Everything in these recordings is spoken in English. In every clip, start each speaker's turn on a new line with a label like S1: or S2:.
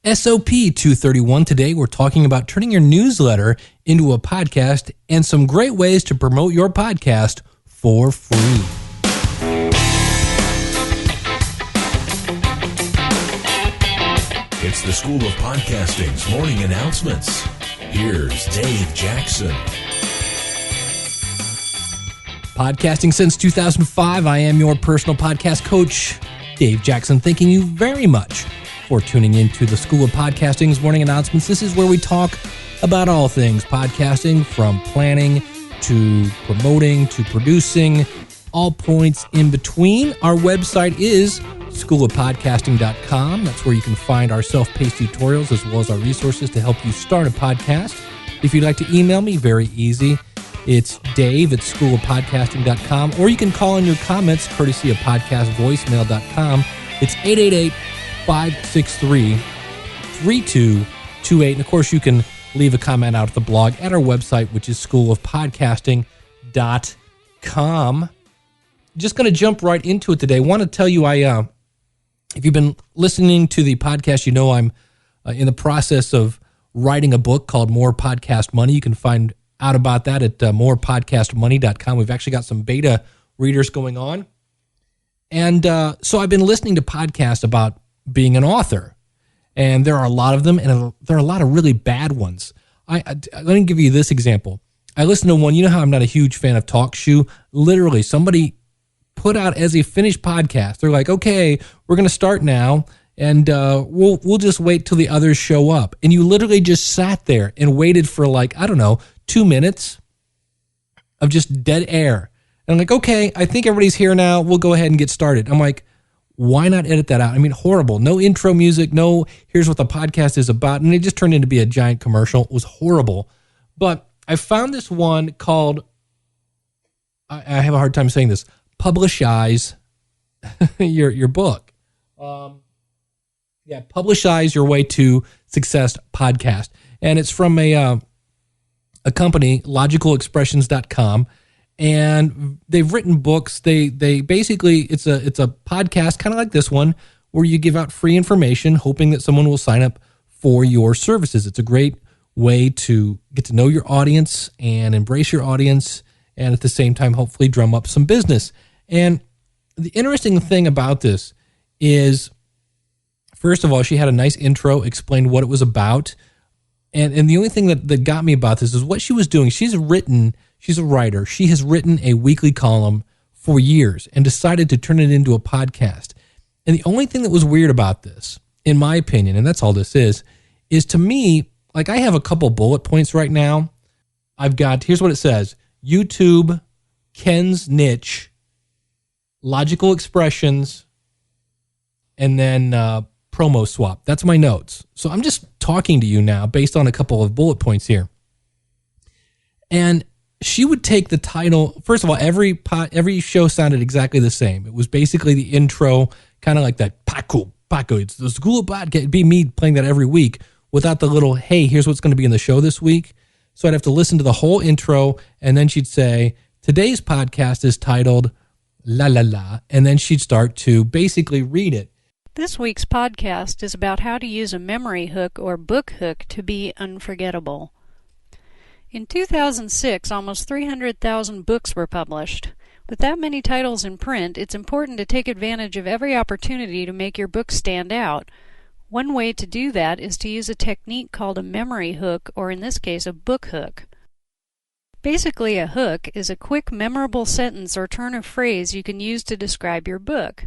S1: SOP 231. Today we're talking about turning your newsletter into a podcast and some great ways to promote your podcast for free.
S2: It's the School of Podcasting's morning announcements. Here's Dave Jackson.
S1: Podcasting since 2005. I am your personal podcast coach, Dave Jackson. Thanking you very much for tuning into the School of Podcasting's morning announcements. This is where we talk about all things podcasting, from planning to promoting to producing, all points in between. Our website is schoolofpodcasting.com. That's where you can find our self-paced tutorials as well as our resources to help you start a podcast. If you'd like to email me, very easy. It's dave@schoolofpodcasting.com, or you can call in your comments courtesy of podcastvoicemail.com. It's 888-563-3228. And of course, you can leave a comment out at the blog at our website, which is schoolofpodcasting.com. Just going to jump right into it today. I want to tell you, if you've been listening to the podcast, you know I'm in the process of writing a book called More Podcast Money. You can find out about that at morepodcastmoney.com. We've actually got some beta readers going on. And so I've been listening to podcasts about being an author, and there are a lot of them, and there are a lot of really bad ones. Let me give you this example. I listened to one. You know how I'm not a huge fan of TalkShoe? Literally, somebody put out as a finished podcast. They're like, okay, we're going to start now, and we'll just wait till the others show up. And you literally just sat there and waited for 2 minutes of just dead air. And I'm like, okay, I think everybody's here now. We'll go ahead and get started. I'm like, why not edit that out? I mean, horrible. No intro music. No, here's what the podcast is about. And it just turned into be a giant commercial. It was horrible. But I found this one called, I have a hard time saying this, Publishize your book. Publishize Your Way to Success podcast. And it's from a company, logicalexpressions.com. And they've written books. They basically, it's a podcast kind of like this one, where you give out free information, hoping that someone will sign up for your services. It's a great way to get to know your audience and embrace your audience, and at the same time, hopefully drum up some business. And the interesting thing about this is, first of all, she had a nice intro, explained what it was about. And the only thing that got me about this is what she was doing. She's a writer. She has written a weekly column for years and decided to turn it into a podcast. And the only thing that was weird about this, in my opinion, and that's all this is to me, like, I have a couple bullet points right now. I've got, here's what it says: YouTube, Ken's Niche, Logical Expressions, and then Promo Swap. That's my notes. So I'm just talking to you now based on a couple of bullet points here. And she would take the title. First of all, every show sounded exactly the same. It was basically the intro, kind of like that Paco. It's the School of Podcast. It'd be me playing that every week without the little, hey, here's what's going to be in the show this week. So I'd have to listen to the whole intro, and then she'd say, today's podcast is titled La La La, and then she'd start to basically read it.
S3: This week's podcast is about how to use a memory hook or book hook to be unforgettable. In 2006, almost 300,000 books were published. With that many titles in print, it's important to take advantage of every opportunity to make your book stand out. One way to do that is to use a technique called a memory hook, or in this case, a book hook. Basically, a hook is a quick, memorable sentence or turn of phrase you can use to describe your book.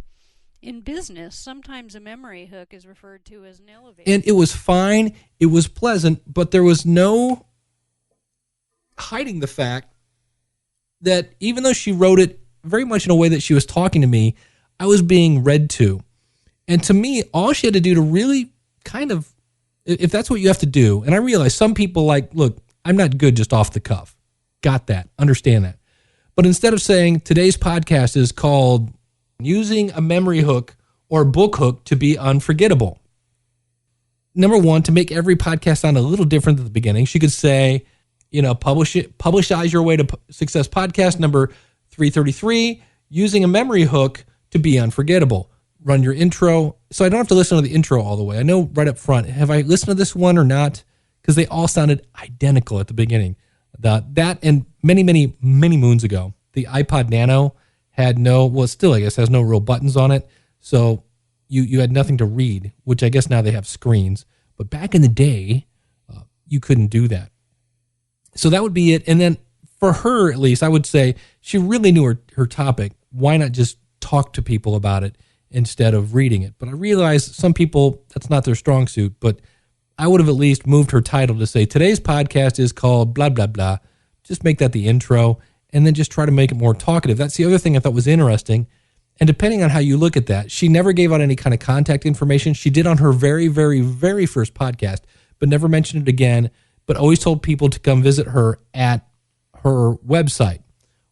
S3: In business, sometimes a memory hook is referred to as an elevator.
S1: And it was fine, it was pleasant, but there was no hiding the fact that even though she wrote it very much in a way that she was talking to me, I was being read to. And to me, all she had to do to really kind of, if that's what you have to do, and I realize some people look, I'm not good just off the cuff. Got that, understand that. But instead of saying today's podcast is called Using a Memory Hook or Book Hook to be Unforgettable. Number one, to make every podcast sound a little different at the beginning, she could say, Publishize Your Way to Success podcast number 333, Using a Memory Hook to be Unforgettable. run your intro, so I don't have to listen to the intro all the way. I know right up front, have I listened to this one or not? Because they all sounded identical at the beginning. That and many, many, many moons ago, the iPod Nano had still I guess has no real buttons on it. So you had nothing to read, which I guess now they have screens. But back in the day, you couldn't do that. So that would be it. And then for her, at least, I would say she really knew her topic. Why not just talk to people about it instead of reading it? But I realize some people, that's not their strong suit, but I would have at least moved her title to say, today's podcast is called blah, blah, blah. Just make that the intro and then just try to make it more talkative. That's the other thing I thought was interesting. And depending on how you look at that, she never gave out any kind of contact information. She did on her very, very, very first podcast, but never mentioned it again, but always told people to come visit her at her website,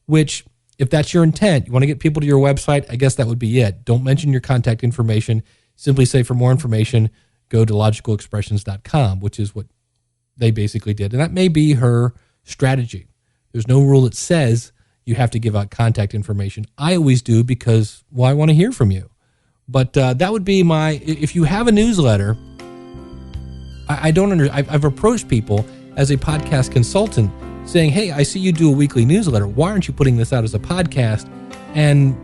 S1: which if that's your intent, you want to get people to your website, I guess that would be it. Don't mention your contact information. Simply say for more information, go to logicalexpressions.com, which is what they basically did. And that may be her strategy. There's no rule that says you have to give out contact information. I always do because, I want to hear from you. But that would be if you have a newsletter, I've approached people as a podcast consultant saying, hey, I see you do a weekly newsletter. Why aren't you putting this out as a podcast? And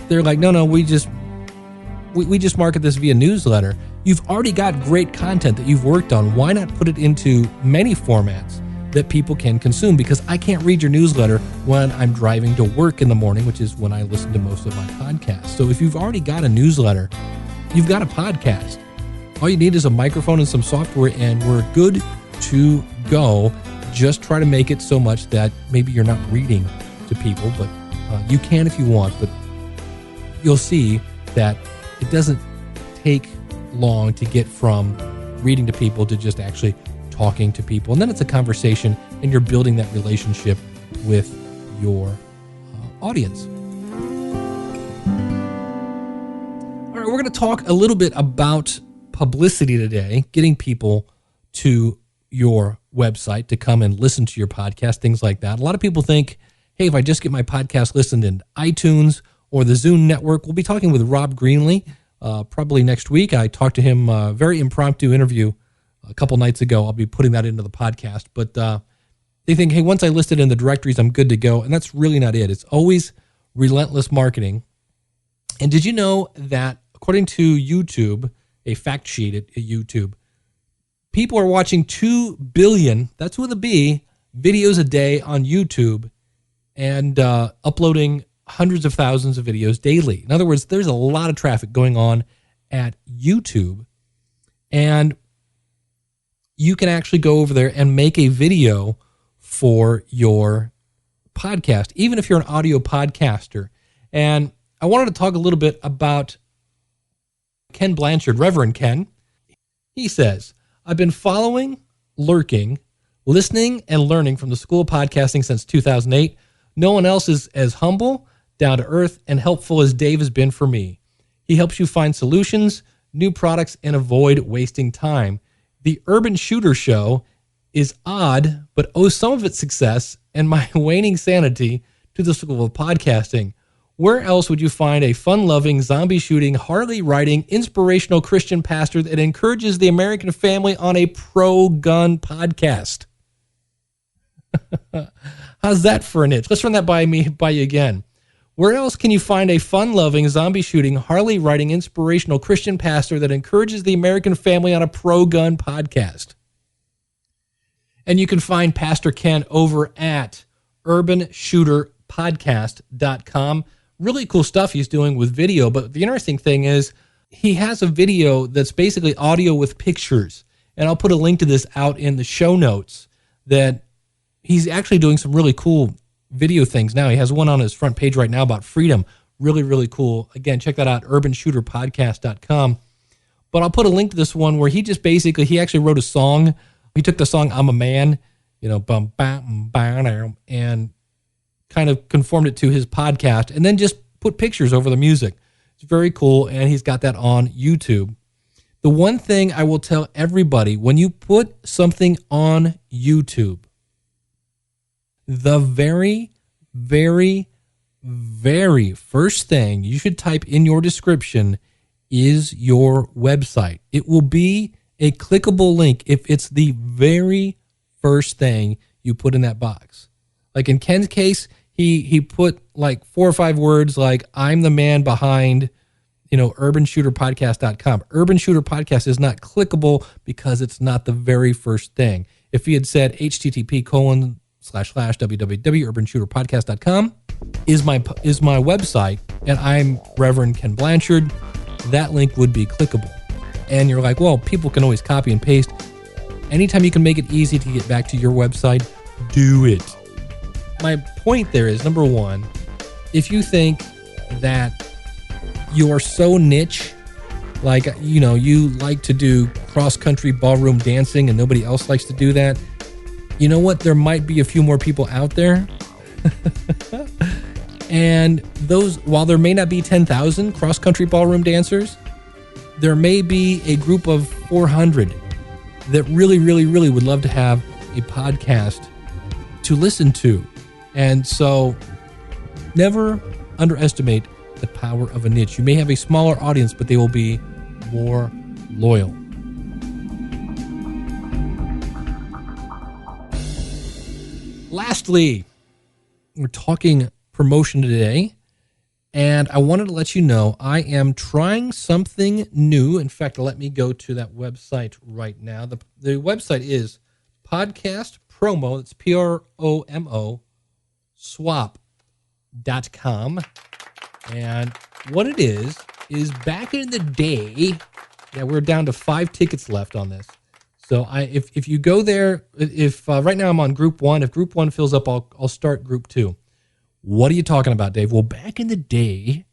S1: they're like, no, we just market this via newsletter. You've already got great content that you've worked on. Why not put it into many formats that people can consume? Because I can't read your newsletter when I'm driving to work in the morning, which is when I listen to most of my podcasts. So if you've already got a newsletter, you've got a podcast. All you need is a microphone and some software, and we're good to go. Just try to make it so much that maybe you're not reading to people, but you can if you want. But you'll see that it doesn't take long to get from reading to people to just actually talking to people. And then it's a conversation, and you're building that relationship with your audience. All right, we're going to talk a little bit about publicity today, getting people to your website to come and listen to your podcast, things like that. A lot of people think, hey, if I just get my podcast listened in iTunes or the Zune network. We'll be talking with Rob Greenlee probably next week. I talked to him, very impromptu interview a couple nights ago. I'll be putting that into the podcast. But they think, hey, once I list it in the directories, I'm good to go. And that's really not it. It's always relentless marketing. And did you know that according to YouTube, a fact sheet at YouTube, people are watching 2 billion, that's with a B, videos a day on YouTube and uploading hundreds of thousands of videos daily. In other words, there's a lot of traffic going on at YouTube, and you can actually go over there and make a video for your podcast, even if you're an audio podcaster. And I wanted to talk a little bit about Ken Blanchard, Reverend Ken. He says, I've been following, lurking, listening, and learning from the School of Podcasting since 2008. No one else is as humble, down to earth, and helpful as Dave has been for me. He helps you find solutions, new products, and avoid wasting time. The Urban Shooter Show is odd, but owes some of its success and my waning sanity to the School of Podcasting. Where else would you find a fun-loving, zombie-shooting, Harley-riding, inspirational Christian pastor that encourages the American family on a pro-gun podcast? How's that for an itch? Let's run that by you again. Where else can you find a fun-loving, zombie-shooting, Harley-riding, inspirational Christian pastor that encourages the American family on a pro-gun podcast? And you can find Pastor Ken over at urbanshooterpodcast.com. Really cool stuff he's doing with video, but the interesting thing is he has a video that's basically audio with pictures. And I'll put a link to this out in the show notes, that he's actually doing some really cool video things now. He has one on his front page right now about freedom. Really, really cool. Again, check that out, urbanshooterpodcast.com. But I'll put a link to this one where he actually wrote a song. He took the song I'm a Man, bum, bam, bam, and kind of conformed it to his podcast and then just put pictures over the music. It's very cool, and he's got that on YouTube. The one thing I will tell everybody, when you put something on YouTube, the very, very very first thing you should type in your description is your website. It will be a clickable link if it's the very first thing you put in that box. Like in Ken's case, he put like 4 or 5 words like, I'm the man behind, urbanshooterpodcast.com. Urban Shooter Podcast is not clickable because it's not the very first thing. If he had said http://www.urbanshooterpodcast.com is my website, and I'm Reverend Ken Blanchard, that link would be clickable. And you're like, well, people can always copy and paste. Anytime you can make it easy to get back to your website, do it. My point there is, number one, if you think that you're so niche, like, you like to do cross-country ballroom dancing and nobody else likes to do that, you know what? There might be a few more people out there. And those, while there may not be 10,000 cross-country ballroom dancers, there may be a group of 400 that really, really, really would love to have a podcast to listen to. And so never underestimate the power of a niche. You may have a smaller audience, but they will be more loyal. Lastly, we're talking promotion today, and I wanted to let you know I am trying something new. In fact, let me go to that website right now. The website is Podcast Promo. It's PROMO swap.com. And what it is back in the day, we're down to 5 tickets left on this. So if you go there, if right now I'm on group 1, if group 1 fills up, I'll start group 2. What are you talking about, Dave? Well, back in the day,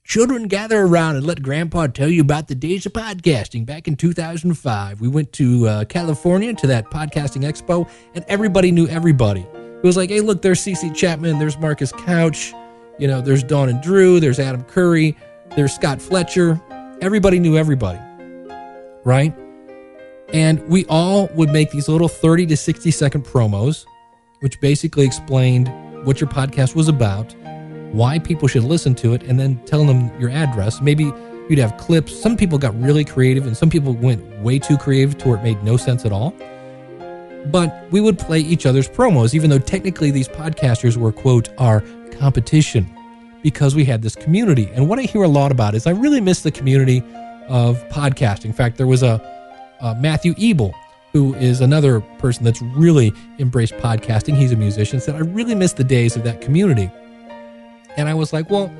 S1: children gather around and let Grandpa tell you about the days of podcasting. Back in 2005, we went to California to that podcasting expo, and everybody knew everybody. It was like, hey, look, there's CC Chapman, there's Marcus Couch, there's Dawn and Drew, there's Adam Curry, there's Scott Fletcher. Everybody knew everybody, right? And we all would make these little 30 to 60 second promos, which basically explained what your podcast was about, why people should listen to it, and then tell them your address. Maybe you'd have clips. Some people got really creative, and some people went way too creative to where it made no sense at all. But we would play each other's promos, even though technically these podcasters were, quote, our competition, because we had this community. And what I hear a lot about is I really miss the community of podcasting. In fact, there was a Matthew Ebel, who is another person that's really embraced podcasting. He's a musician, said, I really miss the days of that community. And I was like, well,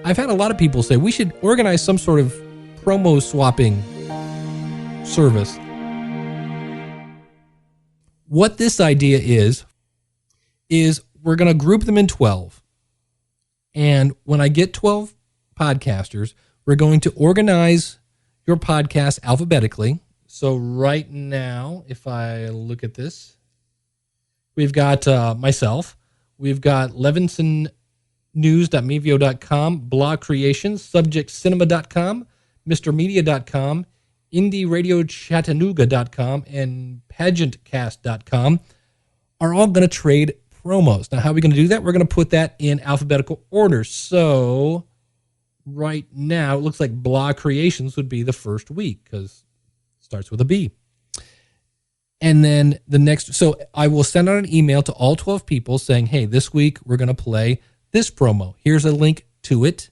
S1: I've had a lot of people say we should organize some sort of promo swapping service. What this idea is we're going to group them in 12. And when I get 12 podcasters, we're going to organize your podcast alphabetically. So right now, if I look at this, we've got myself, we've got levinsonnews.mevio.com, Blog Creations, subjectcinema.com, mrmedia.com, indieradiochattanooga.com, and pageantcast.com are all going to trade promos. Now, how are we going to do that? We're going to put that in alphabetical order. So right now, it looks like Blog Creations would be the first week because starts with a B. And then the next, so I will send out an email to all 12 people saying, hey, this week we're going to play this promo. Here's a link to it.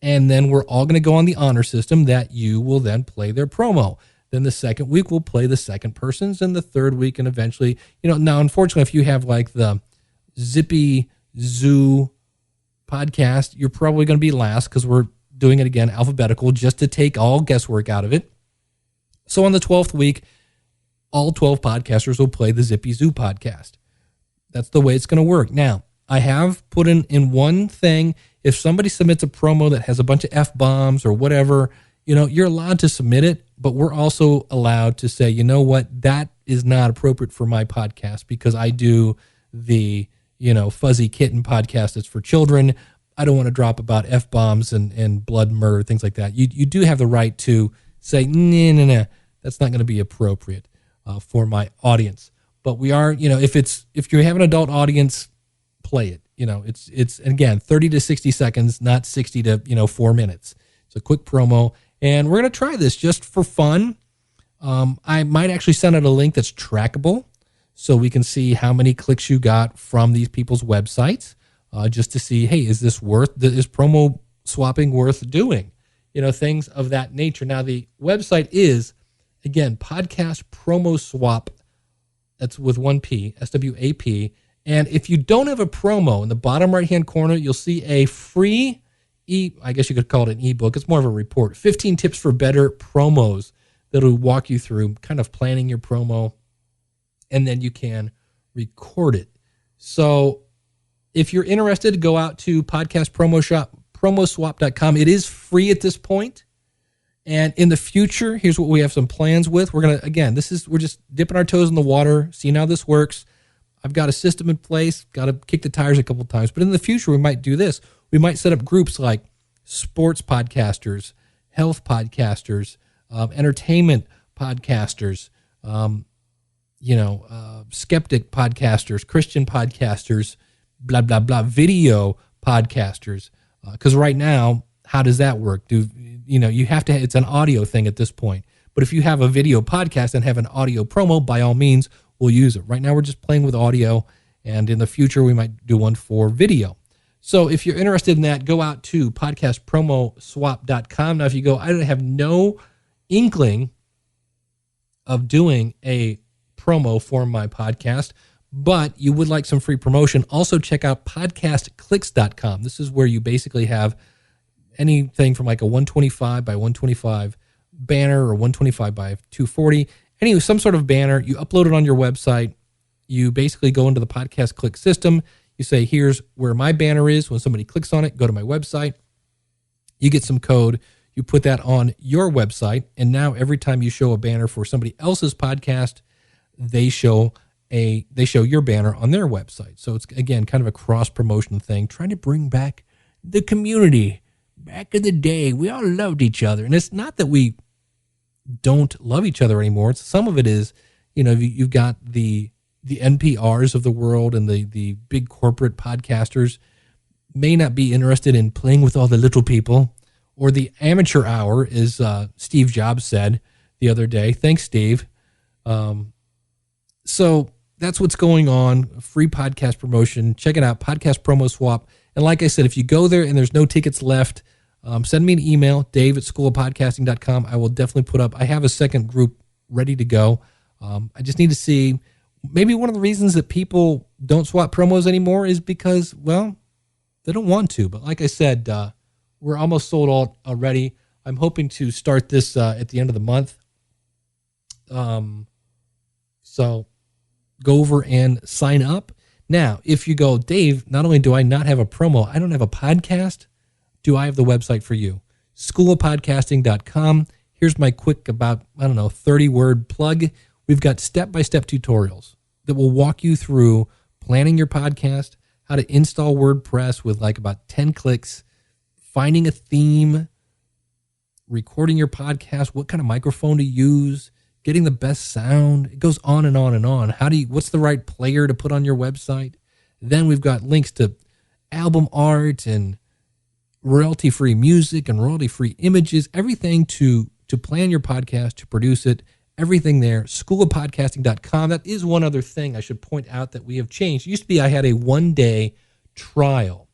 S1: And then we're all going to go on the honor system that you will then play their promo. Then the second week we'll play the second person's, and the third week, and eventually, now unfortunately, if you have like the Zippy Zoo podcast, you're probably going to be last because we're doing it again alphabetical just to take all guesswork out of it. So on the 12th week, all 12 podcasters will play the Zippy Zoo podcast. That's the way it's going to work. Now, I have put in one thing, if somebody submits a promo that has a bunch of F-bombs or whatever, you're allowed to submit it, but we're also allowed to say, you know what, that is not appropriate for my podcast because I do the, Fuzzy Kitten podcast that's for children. I don't want to drop about F-bombs and blood, murder, things like that. You do have the right to say, no, that's not going to be appropriate for my audience. But we are, if you have an adult audience, play it. It's again 30 to 60 seconds, not 60 to 4 minutes. It's a quick promo, and we're gonna try this just for fun. I might actually send out a link that's trackable, so we can see how many clicks you got from these people's websites, just to see, hey, is promo swapping worth doing? Things of that nature. Now, the website is, again, Podcast Promo Swap. That's with one P, SWAP. And if you don't have a promo, in the bottom right-hand corner, you'll see a free I guess you could call it an ebook. It's more of a report. 15 tips for better promos that'll walk you through kind of planning your promo, and then you can record it. So if you're interested, go out to promoswap.com. It is free at this point. And in the future, here's what we have some plans with. We're going to, we're just dipping our toes in the water, seeing how this works. I've got a system in place, got to kick the tires a couple of times. But in the future, we might do this. We might set up groups like sports podcasters, health podcasters, entertainment podcasters, skeptic podcasters, Christian podcasters, blah, blah, blah, video podcasters. Because right now, how does that work? You have to, it's an audio thing at this point. But if you have a video podcast and have an audio promo, by all means, we'll use it. Right now, we're just playing with audio. And in the future, we might do one for video. So if you're interested in that, go out to podcastpromoswap.com. Now, if you go, I have no inkling of doing a promo for my podcast, but you would like some free promotion, also check out podcastclicks.com. This is where you basically have anything from like a 125 by 125 banner or 125 by 240. Anyway, some sort of banner. You upload it on your website. You basically go into the Podcast Click system. You say, here's where my banner is. When somebody clicks on it, go to my website. You get some code. You put that on your website. And now every time you show a banner for somebody else's podcast, they show your banner on their website. So it's, again, kind of a cross-promotion thing, trying to bring back the community. Back in the day, we all loved each other. And it's not that we don't love each other anymore. Some of it is, you've got the NPRs of the world and the big corporate podcasters may not be interested in playing with all the little people, or the amateur hour, as Steve Jobs said the other day. Thanks, Steve. So that's what's going on. Free podcast promotion. Check it out, Podcast Promo Swap. And like I said, if you go there and there's no tickets left, send me an email, dave@schoolofpodcasting.com. I will definitely put up. I have a second group ready to go. I just need to see. Maybe one of the reasons that people don't swap promos anymore is because, well, they don't want to. But like I said, we're almost sold out already. I'm hoping to start this at the end of the month. So go over and sign up. Now, if you go, Dave, not only do I not have a promo, I don't have a podcast, do I have the website for you? schoolofpodcasting.com. Here's my quick, about, 30-word plug. We've got step-by-step tutorials that will walk you through planning your podcast, how to install WordPress with like about 10 clicks, finding a theme, recording your podcast, what kind of microphone to use, getting the best sound. It goes on and on and on. What's the right player to put on your website? Then we've got links to album art and royalty-free music and royalty-free images, everything to plan your podcast, to produce it. Everything there, schoolofpodcasting.com. That is one other thing I should point out that we have changed. It used to be I had a one-day trial.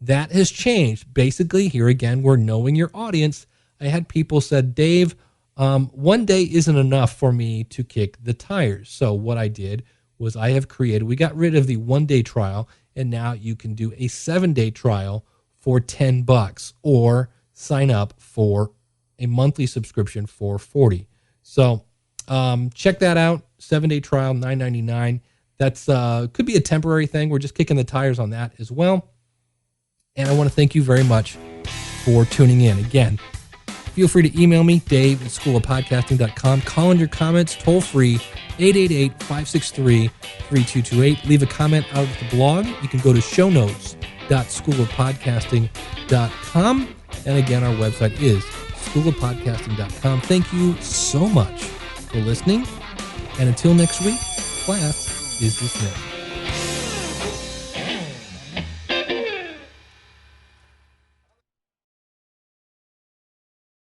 S1: That has changed. Basically, here again, we're knowing your audience. I had people said, Dave, one day isn't enough for me to kick the tires. So what I did was we got rid of the one-day trial, and now you can do a 7-day trial for $10 or sign up for a monthly subscription for $40. So check that out. 7-day trial, $9.99. That's could be a temporary thing. We're just kicking the tires on that as well. And I want to thank you very much for tuning in. Again, feel free to email me, dave@schoolofpodcasting.com. Call in your comments toll free, 888-563-3228. Leave a comment out of the blog. You can go to shownotes.schoolofpodcasting.com. And again, our website is schoolofpodcasting.com. Thank you so much for listening. And until next week, class is dismissed.